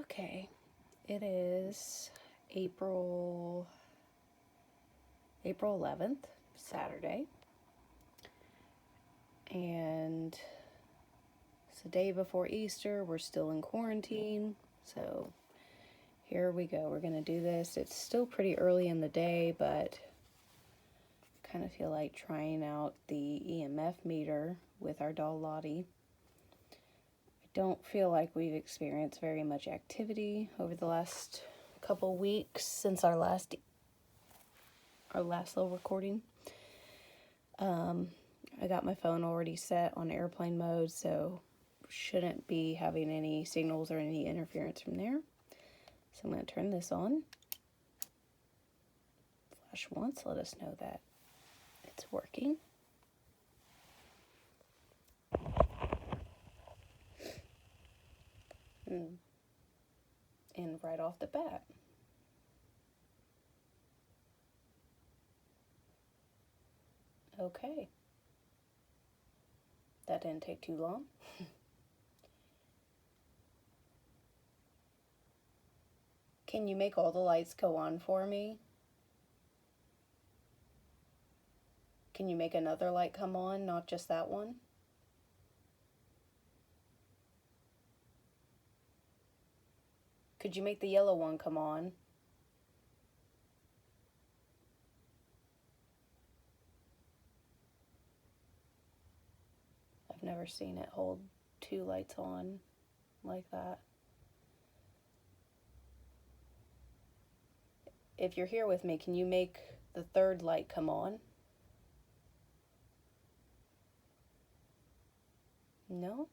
Okay, it is April 11th, Saturday, and it's the day before Easter. We're still in quarantine, so here we go. We're gonna do this. It's still pretty early in the day, but I kind of feel like trying out the EMF meter with our doll Lottie. I don't feel like we've experienced very much activity over the last couple weeks since our last little recording. I got my phone already set on airplane mode, so shouldn't be having any signals or any interference from there. So I'm going to turn this on. Flash once, let us know that it's working. And right off the bat, okay. That didn't take too long. Can you make all the lights go on for me? Can you make another light come on, not just that one? Could you make the yellow one come on? I've never seen it hold two lights on like that. If you're here with me, can you make the third light come on? No?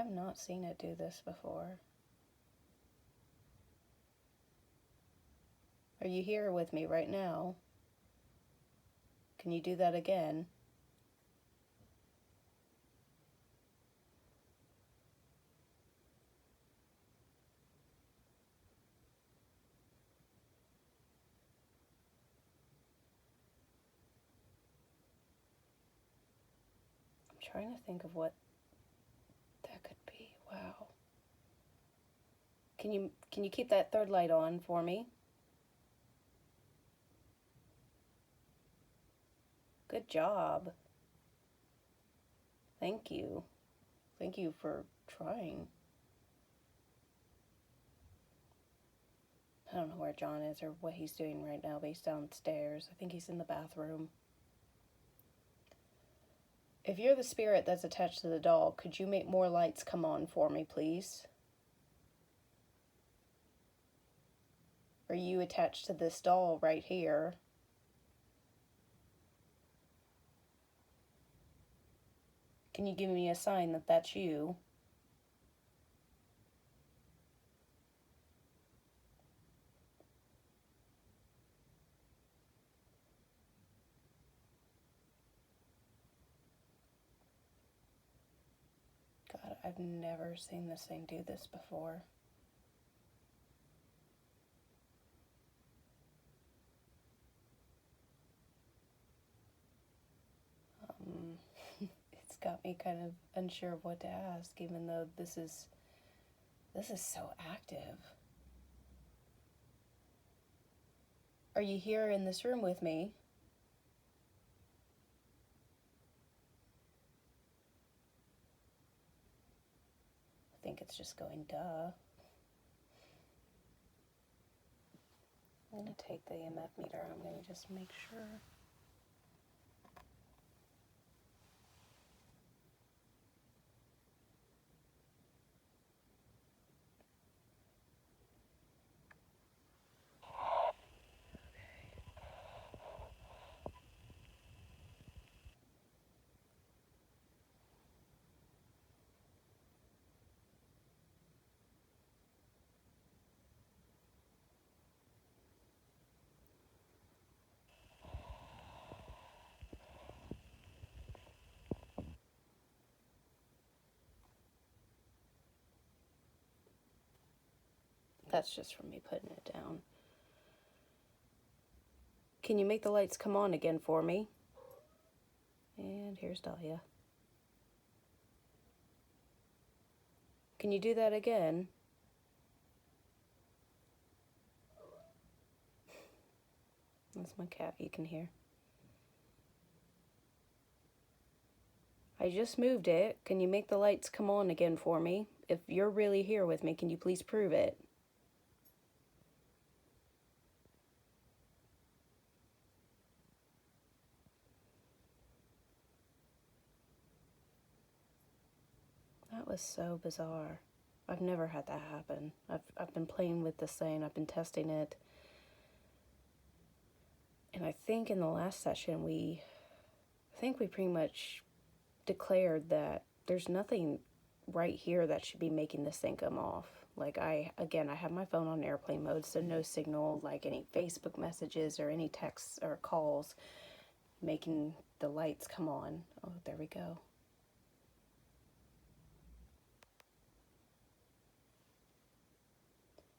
I've not seen it do this before. Are you here with me right now? Can you do that again? I'm trying to think of what that could be. Wow. Can you keep that third light on for me? Good job. Thank you. Thank you for trying. I don't know where John is or what he's doing right now, but he's downstairs. I think he's in the bathroom. If you're the spirit that's attached to the doll, could you make more lights come on for me, please? Are you attached to this doll right here? Can you give me a sign that that's you? God, I've never seen this thing do this before. It's got me kind of unsure of what to ask, even though this is so active. Are you here in this room with me? I think it's just going, duh. I'm going to take the EMF meter. I'm going to just make sure. That's just from me putting it down. Can you make the lights come on again for me? And here's Dahlia. Can you do that again? That's my cat you can hear. I just moved it. Can you make the lights come on again for me? If you're really here with me, can you please prove it? That was so bizarre. I've never had that happen. I've been playing with this thing. I've been testing it. And I think in the last session we pretty much declared that there's nothing right here that should be making this thing come off. Like I have my phone on airplane mode, so no signal, like any Facebook messages or any texts or calls making the lights come on. Oh, there we go.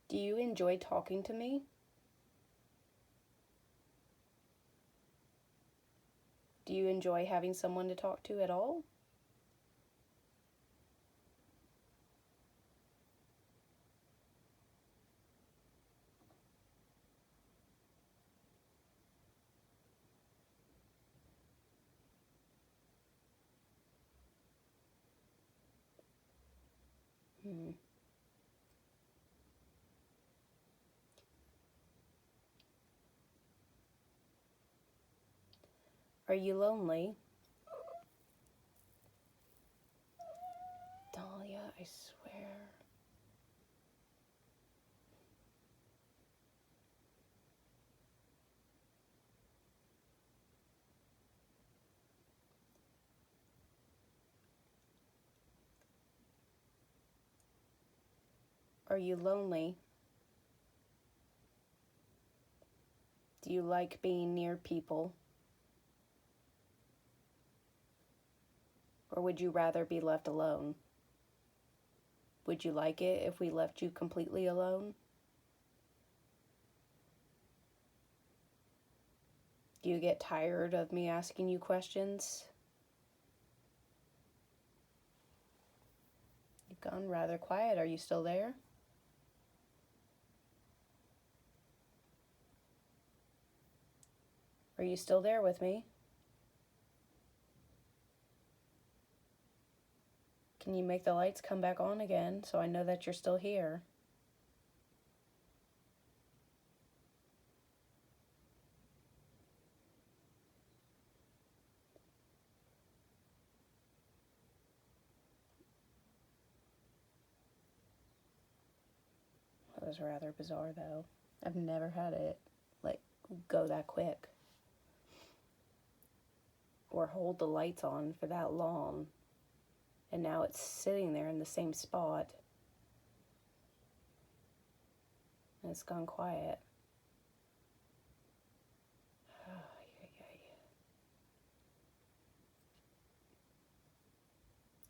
Do you enjoy talking to me? Do you enjoy having someone to talk to at all? Hmm. Are you lonely? Dahlia, I swear. Are you lonely? Do you like being near people? Or would you rather be left alone? Would you like it if we left you completely alone? Do you get tired of me asking you questions? You've gone rather quiet. Are you still there? Are you still there with me? Can you make the lights come back on again so I know that you're still here? That was rather bizarre though. I've never had it like go that quick or hold the lights on for that long, and now it's sitting there in the same spot and it's gone quiet.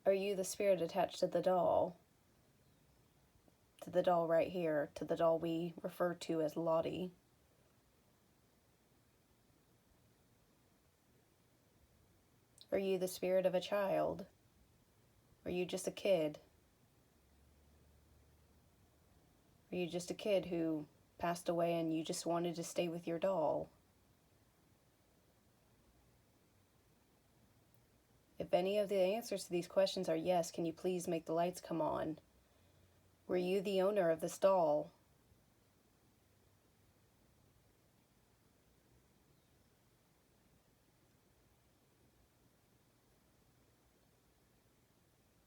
Are you the spirit attached to the doll? To the doll right here, to the doll we refer to as Lottie? Are you the spirit of a child? Are you just a kid? Are you just a kid who passed away and you just wanted to stay with your doll? If any of the answers to these questions are yes, can you please make the lights come on? Were you the owner of this doll?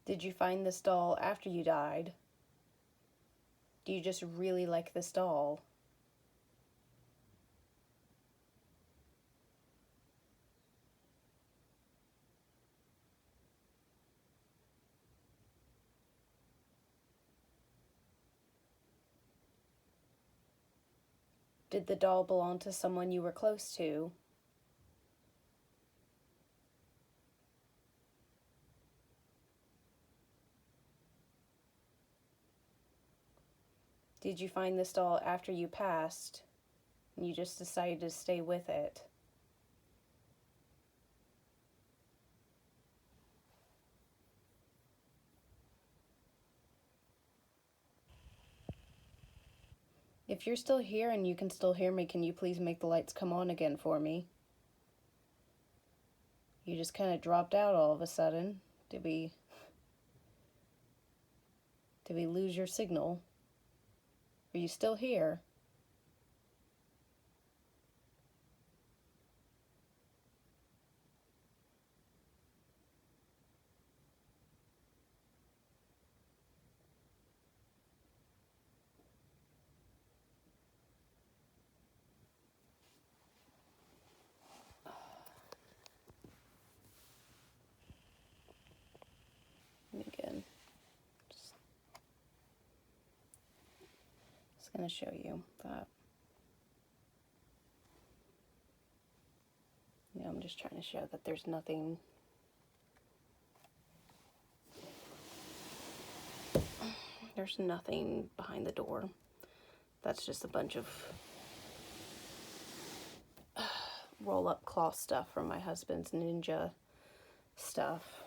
Did you find this doll after you died? Do you just really like this doll? Did the doll belong to someone you were close to? Did you find this doll after you passed and you just decided to stay with it? If you're still here and you can still hear me, can you please make the lights come on again for me? You just kind of dropped out all of a sudden. Did we lose your signal? Are you still here? Again. Just going to show you that. Yeah, I'm just trying to show that there's nothing. There's nothing behind the door. That's just a bunch of roll-up cloth stuff from my husband's ninja stuff.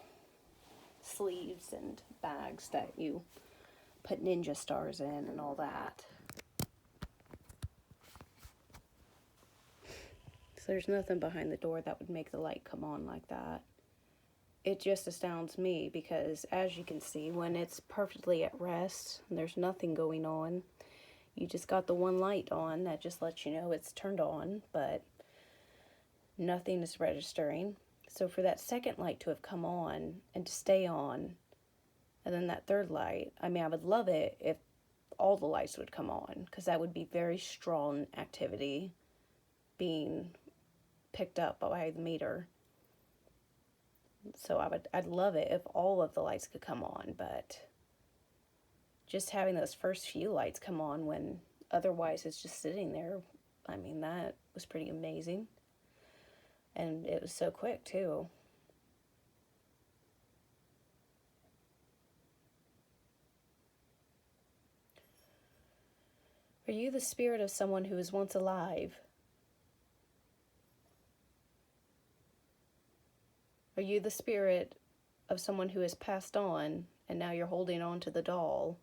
Sleeves and bags that you put ninja stars in and all that. So there's nothing behind the door that would make the light come on like that. It just astounds me because, as you can see, when it's perfectly at rest and there's nothing going on, you just got the one light on that just lets you know it's turned on, but nothing is registering. So for that second light to have come on and to stay on, and then that third light, I mean, I would love it if all the lights would come on, because that would be very strong activity being picked up by the meter. So I'd love it if all of the lights could come on, but just having those first few lights come on when otherwise it's just sitting there, I mean, that was pretty amazing. And it was so quick, too. Are you the spirit of someone who was once alive? Are you the spirit of someone who has passed on and now you're holding on to the doll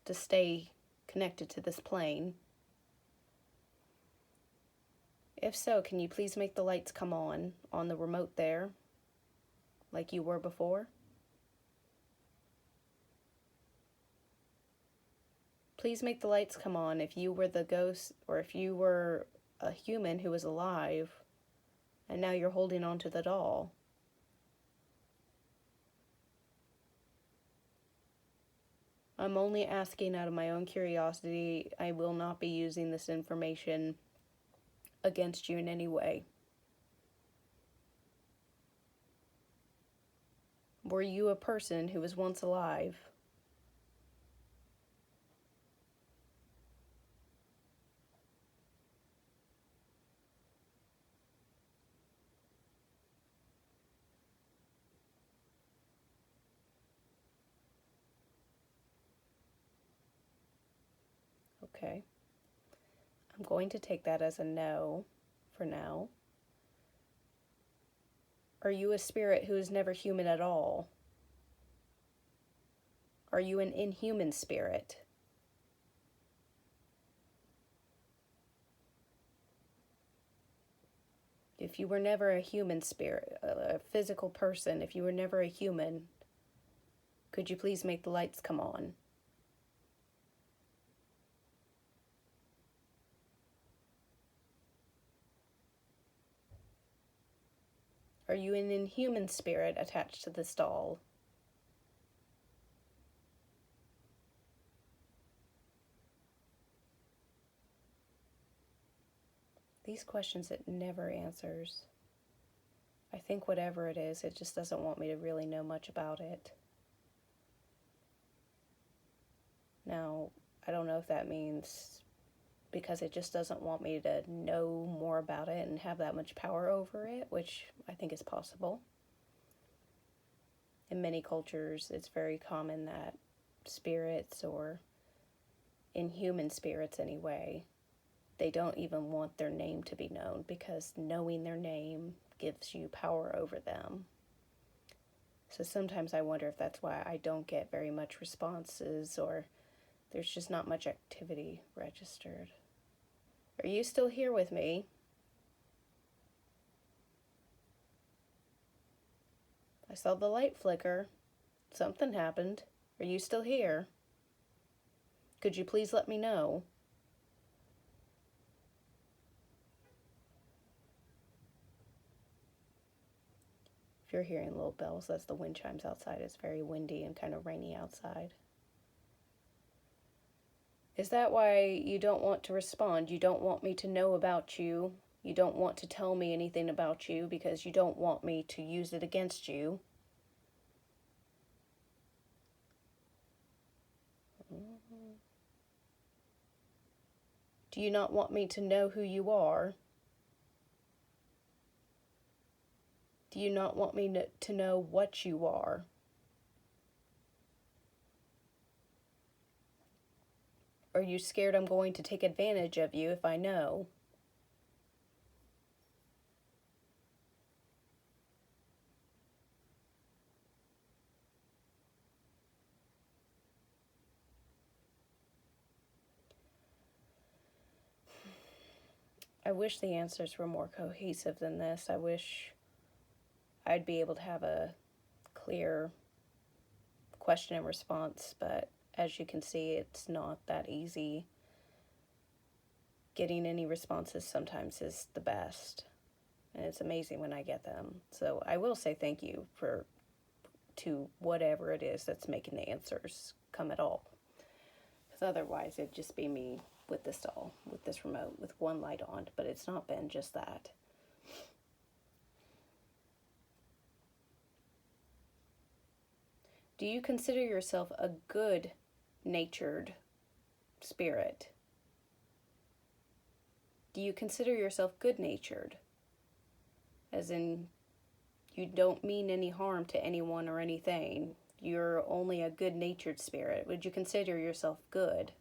to stay connected to this plane? If so, can you please make the lights come on the remote there, like you were before? Please make the lights come on if you were the ghost, or if you were a human who was alive and now you're holding on to the doll. I'm only asking out of my own curiosity. I will not be using this information against you in any way. Were you a person who was once alive? Okay. I'm going to take that as a no for now. Are you a spirit who is never human at all? Are you an inhuman spirit? If you were never a human spirit, a physical person, if you were never a human, could you please make the lights come on? Are you an inhuman spirit attached to this doll? These questions it never answers. I think whatever it is, it just doesn't want me to really know much about it. Now, I don't know if that means because it just doesn't want me to know more about it and have that much power over it, which I think is possible. In many cultures, it's very common that spirits, or inhuman spirits anyway, they don't even want their name to be known, because knowing their name gives you power over them. So sometimes I wonder if that's why I don't get very much responses or There's just not much activity registered. Are you still here with me? I saw the light flicker. Something happened. Are you still here? Could you please let me know? If you're hearing little bells, that's the wind chimes outside. It's very windy and kind of rainy outside. Is that why you don't want to respond? You don't want me to know about you? You don't want to tell me anything about you because you don't want me to use it against you? Do you not want me to know who you are? Do you not want me to know what you are? Are you scared I'm going to take advantage of you if I know? I wish the answers were more cohesive than this. I wish I'd be able to have a clear question and response, but as you can see, it's not that easy. Getting any responses sometimes is the best, and it's amazing when I get them. So I will say thank you to whatever it is that's making the answers come at all, because otherwise it'd just be me with this doll, with this remote, with one light on, but it's not been just that. Do you consider yourself a good-natured spirit? Do you consider yourself good-natured? As in, you don't mean any harm to anyone or anything. You're only a good-natured spirit. Would you consider yourself good?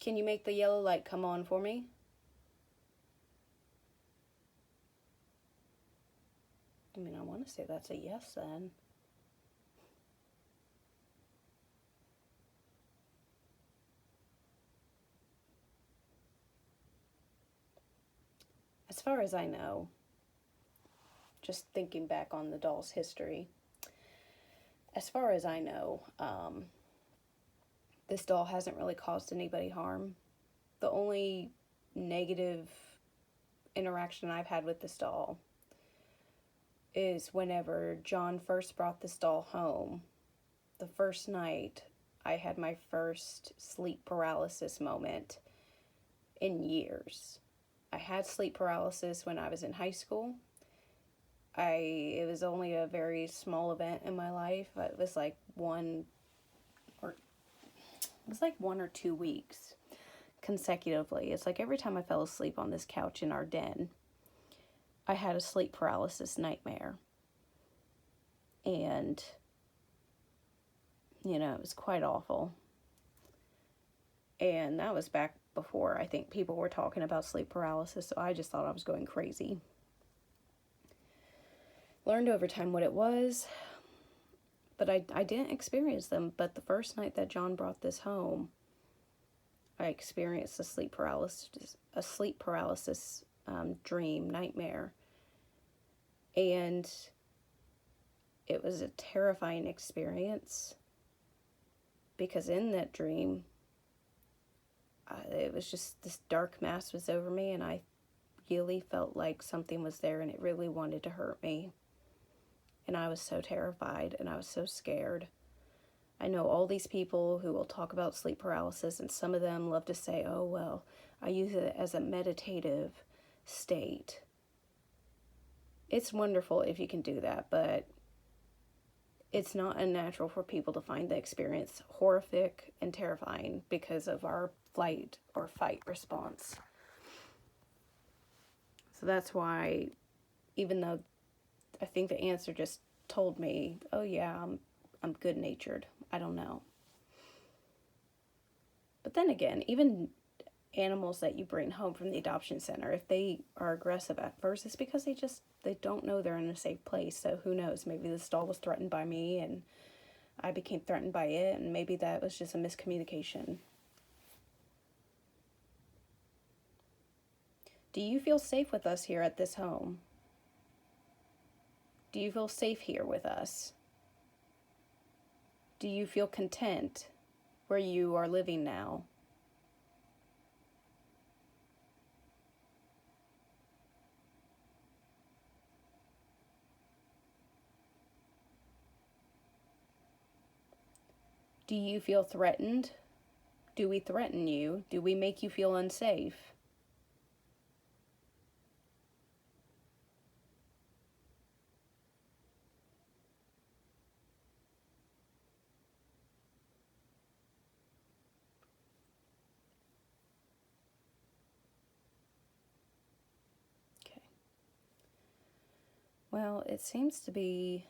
Can you make the yellow light come on for me? I mean, I want to say that's a yes then. As far as I know, just thinking back on the doll's history, as far as I know, this doll hasn't really caused anybody harm. The only negative interaction I've had with this doll is whenever John first brought this doll home. The first night, I had my first sleep paralysis moment in years. I had sleep paralysis when I was in high school. It was only a very small event in my life. It was like 1 or 2 weeks consecutively. It's like every time I fell asleep on this couch in our den, I had a sleep paralysis nightmare. And, it was quite awful. And that was back before I think people were talking about sleep paralysis, so I just thought I was going crazy. Learned over time what it was, but I didn't experience them. But the first night that John brought this home, I experienced a sleep paralysis dream, nightmare. And it was a terrifying experience because in that dream, it was just this dark mass was over me, and I really felt like something was there and it really wanted to hurt me. And I was so terrified and I was so scared. I know all these people who will talk about sleep paralysis, and some of them love to say, oh, well, I use it as a meditative state. It's wonderful if you can do that, but it's not unnatural for people to find the experience horrific and terrifying because of our flight or fight response. So that's why, even though I think the answer just told me, oh yeah, I'm good-natured, I don't know. But then again, even animals that you bring home from the adoption center. If they are aggressive at first, it's because they don't know they're in a safe place. So who knows? Maybe this doll was threatened by me and I became threatened by it, and maybe that was just a miscommunication. Do you feel safe with us here at this home? Do you feel safe here with us? Do you feel content where you are living now? Do you feel threatened? Do we threaten you? Do we make you feel unsafe? Okay. Well, it seems to be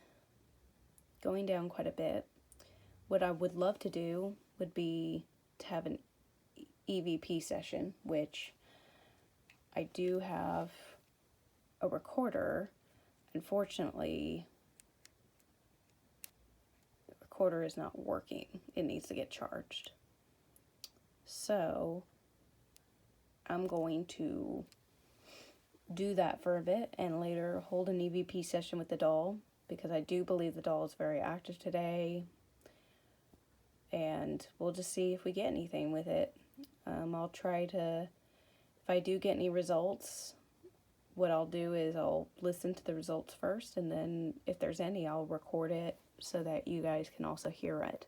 going down quite a bit. What I would love to do would be to have an EVP session, which I do have a recorder. Unfortunately, the recorder is not working. It needs to get charged. So I'm going to do that for a bit and later hold an EVP session with the doll, because I do believe the doll is very active today. And we'll just see if we get anything with it. I'll try to, if I do get any results, what I'll do is I'll listen to the results first, and then if there's any, I'll record it so that you guys can also hear it.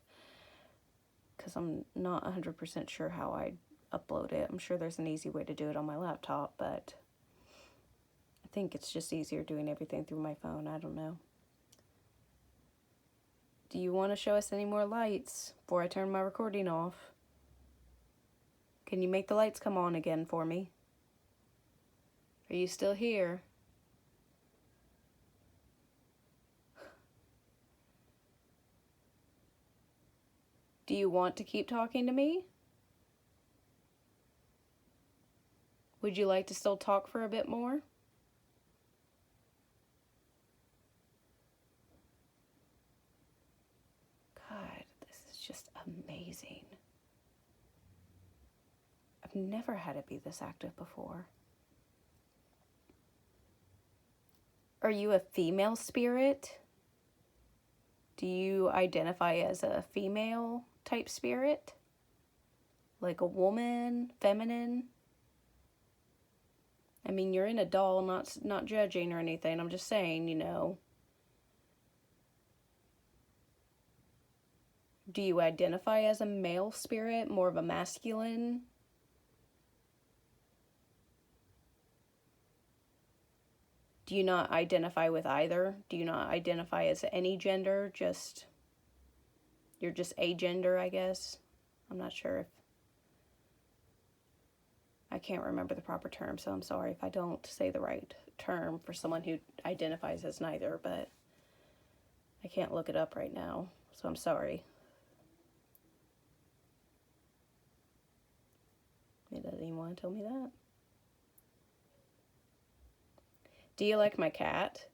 Because I'm not 100% sure how I upload it. I'm sure there's an easy way to do it on my laptop, but I think it's just easier doing everything through my phone. I don't know. Do you want to show us any more lights before I turn my recording off? Can you make the lights come on again for me? Are you still here? Do you want to keep talking to me? Would you like to still talk for a bit more? God, this is just amazing. I've never had it be this active before. Are you a female spirit? Do you identify as a female type spirit? Like a woman, feminine? I mean, you're in a doll, not judging or anything. I'm just saying, you know. Do you identify as a male spirit, more of a masculine? Do you not identify with either? Do you not identify as any gender? You're just a gender, I guess. I'm not sure if... I can't remember the proper term, so I'm sorry if I don't say the right term for someone who identifies as neither, but I can't look it up right now, so I'm sorry. It doesn't even want to tell me that. Do you like my cat?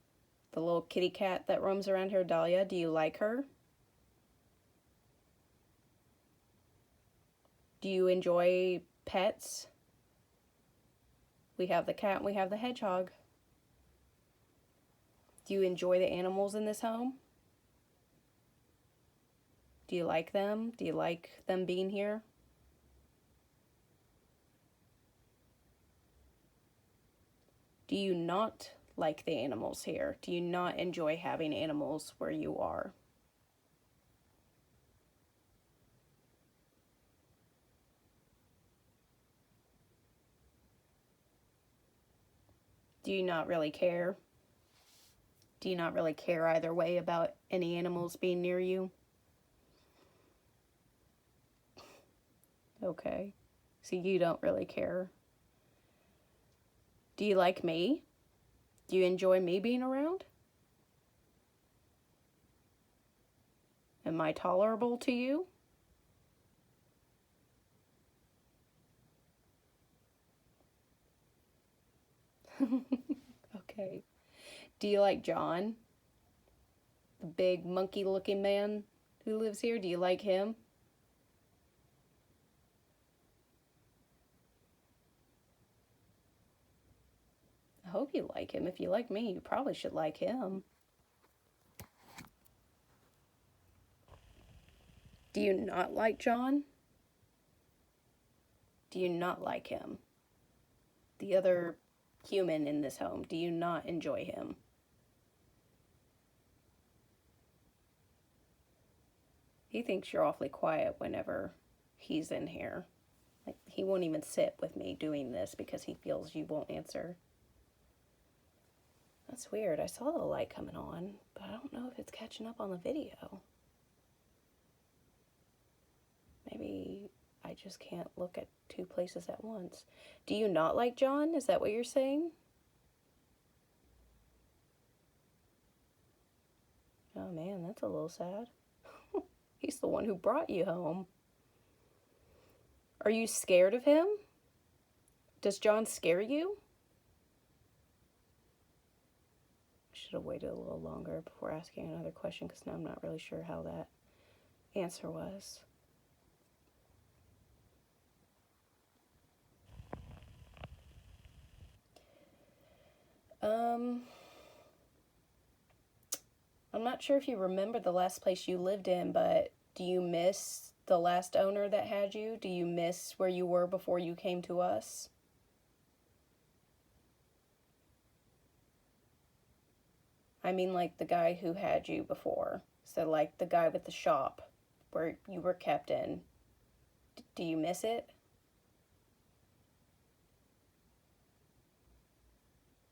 The little kitty cat that roams around here, Dahlia. Do you like her? Do you enjoy pets? We have the cat and we have the hedgehog. Do you enjoy the animals in this home? Do you like them? Do you like them being here? Do you not like the animals here? Do you not enjoy having animals where you are? Do you not really care? Do you not really care either way about any animals being near you? Okay. So you don't really care. Do you like me? Do you enjoy me being around? Am I tolerable to you? Okay. Do you like John? The big monkey looking man who lives here? Do you like him? I hope you like him. If you like me, you probably should like him. Do you not like John? Do you not like him? The other human in this home, do you not enjoy him? He thinks you're awfully quiet whenever he's in here. Like, he won't even sit with me doing this because he feels you won't answer. That's weird. I saw the light coming on, but I don't know if it's catching up on the video. Maybe I just can't look at two places at once. Do you not like John? Is that what you're saying? Oh man, that's a little sad. He's the one who brought you home. Are you scared of him? Does John scare you? Should have waited a little longer before asking another question because now I'm not really sure how that answer was. I'm not sure if you remember the last place you lived in, but do you miss the last owner that had you? Do you miss where you were before you came to us? I mean, like the guy who had you before. So, like the guy with the shop where you were kept in. Do you miss it?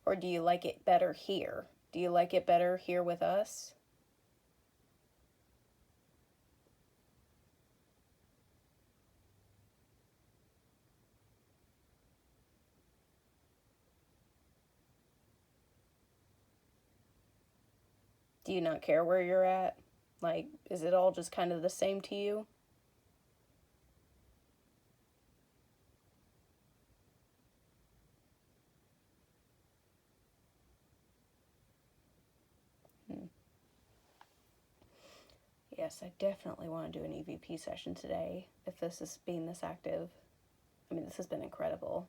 Or do you like it better here? Do you like it better here with us? Do you not care where you're at? Like, is it all just kind of the same to you? Yes, I definitely want to do an EVP session today if this is being this active. I mean, this has been incredible.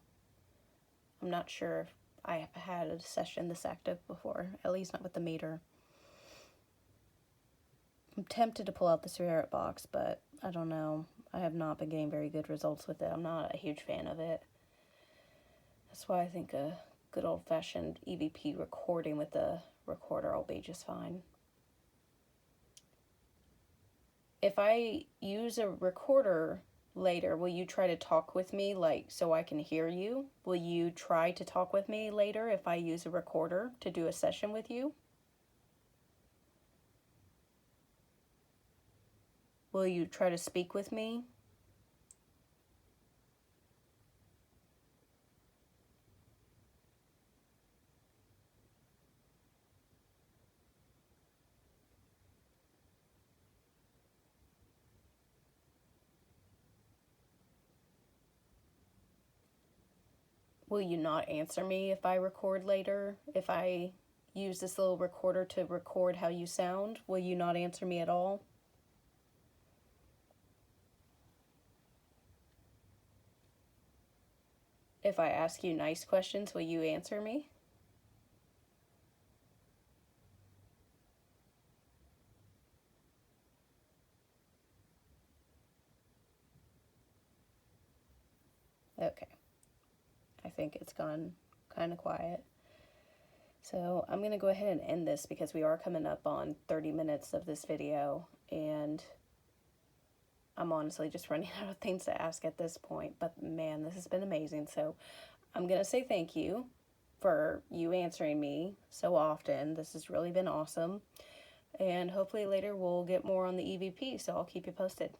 I'm not sure if I have had a session this active before, at least not with the meter. I'm tempted to pull out the spirit box, but I don't know. I have not been getting very good results with it. I'm not a huge fan of it. That's why I think a good old-fashioned EVP recording with the recorder will be just fine. If I use a recorder later, will you try to talk with me, like, so I can hear you? Will you try to talk with me later if I use a recorder to do a session with you? Will you try to speak with me? Will you not answer me if I record later? If I use this little recorder to record how you sound, will you not answer me at all? If I ask you nice questions, will you answer me? Okay. I think it's gone kind of quiet. So I'm going to go ahead and end this because we are coming up on 30 minutes of this video, and I'm honestly just running out of things to ask at this point. But man, this has been amazing. So I'm going to say thank you for you answering me so often. This has really been awesome. And hopefully later we'll get more on the EVP, so I'll keep you posted.